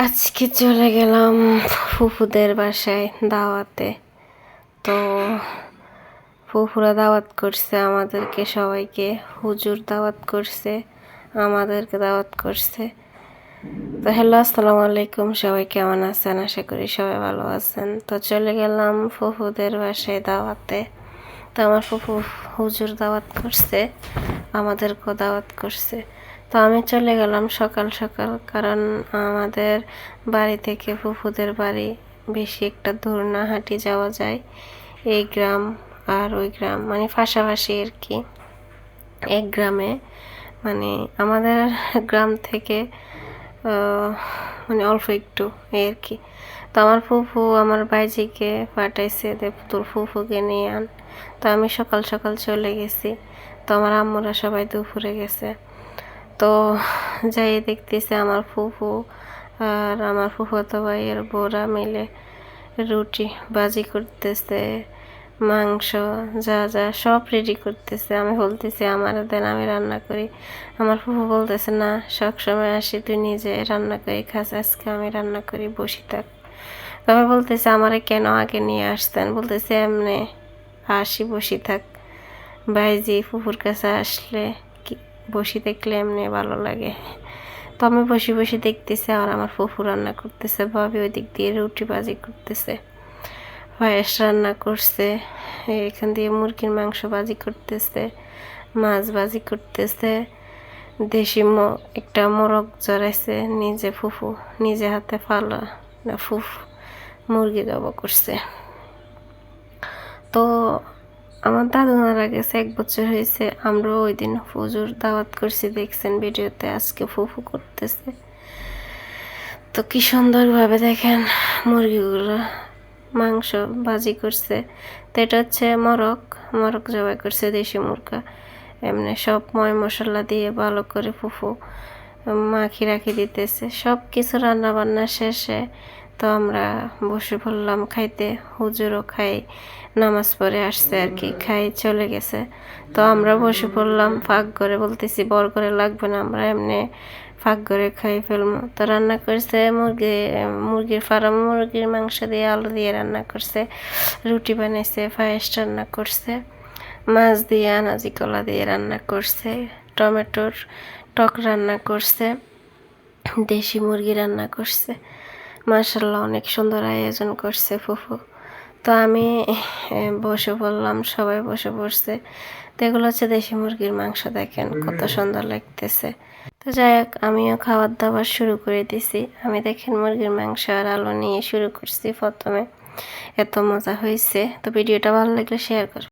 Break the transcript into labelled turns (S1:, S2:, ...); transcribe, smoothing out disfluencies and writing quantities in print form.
S1: আজকে চলে গেলাম ফুফুদের বাসায় দাওয়াতে। তো ফুফুরা দাওয়াত করছে আমাদেরকে, সবাইকে। হুজুর দাওয়াত করছে, আমাদেরকে দাওয়াত করছে। তো হ্যালো, আসসালামু আলাইকুম, সবাই কেমন আছেন? আশা করি সবাই ভালো আছেন। তো চলে গেলাম ফুফুদের বাসায় দাওয়াতে। তো আমার ফুফু হুজুর দাওয়াত করছে, আমাদেরকেও দাওয়াত করছে। তো আমি চলে গেলাম সকাল সকাল, কারণ আমাদের বাড়ি থেকে ফুফুদের বাড়ি বেশি একটা দূর না, হাঁটি যাওয়া যায়। এই গ্রাম আর ওই গ্রাম মানে পাশাপাশি আর কি, এক গ্রামে। মানে আমাদের গ্রাম থেকে মানে অল্প একটু এই আর কি। তো আমার ফুফু আমার বাইজিকে পাঠাইছে যে তোর ফুফুকে নিয়ে আন। তো আমি সকাল সকাল চলে গেছি। তো আমার আম্মুরা সবাই দুপুরে গেছে। তো যাই দেখতেছে আমার ফুফু আর আমার ফুফাতো ভাইয়ের বউরা মিলে রুটি ভাজি করতেছে, মাংস যা যা সব রেডি করতেছে। আমি বলতেছি আমার দেন, আমি রান্না করি। আমার ফুফু বলতেছে না, সবসময় আসি তুই নিজে রান্না করি খাস, আজকে আমি রান্না করি, বসি থাক। আমি বলতেছি আমারে কেন আগে নিয়ে আসতেন? বলতেছে এমনি আসি, বসি থাক। ভাইজি ফুফুর কাছে আসলে কি বসি দেখলে এমনি ভালো লাগে। তো আমি বসে বসে দেখতেছি আর আমার ফুফু রান্না করতেছে, ভাবি ওই দিক দিয়ে রুটি ভাজি করতেছে, পায়েস রান্না করছে, এখান দিয়ে মুরগির মাংস ভাজি করতেছে, মাছ ভাজি করতেছে, দেশি একটা মোরগ জড়াইছে নিজে, ফুফু নিজে হাতে ফালা না ফুফু মুরগি জবাই করছে। তো আমার দাদু মারা গেছে, 1 বছর হয়েছে। আমরাও ওই দিন হুজুর দাওয়াত করছি, দেখছেন ভিডিওতে। আজকে ফুফু করতেছে। তো কি সুন্দরভাবে দেখেন মুরগিগুলো মাংস ভাজি করছে। তো এটা হচ্ছে মোরগ জবাই করছে, দেশি মুরগা। এমনি সব ময় মশলা দিয়ে ভালো করে ফুফু মাখি রাখি দিতেছে। সব কিছু রান্না বান্না শেষে তো আমরা বসে পড়লাম খাইতে। হুজুরও খাই, নামাজ পড়ে আসছে আর কি, খাই চলে গেছে। তো আমরা বসে পড়লাম ফাঁক করে, বলতেছি বর করে লাগবে না, আমরা এমনি ফাঁক করে খাই ফেলবো। তো রান্না করছে মুরগির ফার্ম, মুরগির মাংস দিয়ে আলু দিয়ে রান্না করছে, রুটি বানাইছে, পায়েস রান্না করছে, মাছ দিয়ে আনাজি কলা দিয়ে রান্না করছে, টমেটোর টক রান্না করছে, দেশি মুরগি রান্না করছে। মাশাআল্লাহ অনেক সুন্দর আয়োজন করছে ফুফু। তো আমি বসে পড়লাম, সবাই বসে পড়ছে। তো এগুলো হচ্ছে দেশি মুরগির মাংস, দেখেন কত সুন্দর লাগতেছে। তো যাই হোক, আমিও খাবার দাবার শুরু করে দিছি। আমি দেখেন মুরগির মাংস আর আলু নিয়ে শুরু করছি প্রথমে। এত মজা হয়েছে। তো ভিডিওটা ভালো লাগলে শেয়ার করুন।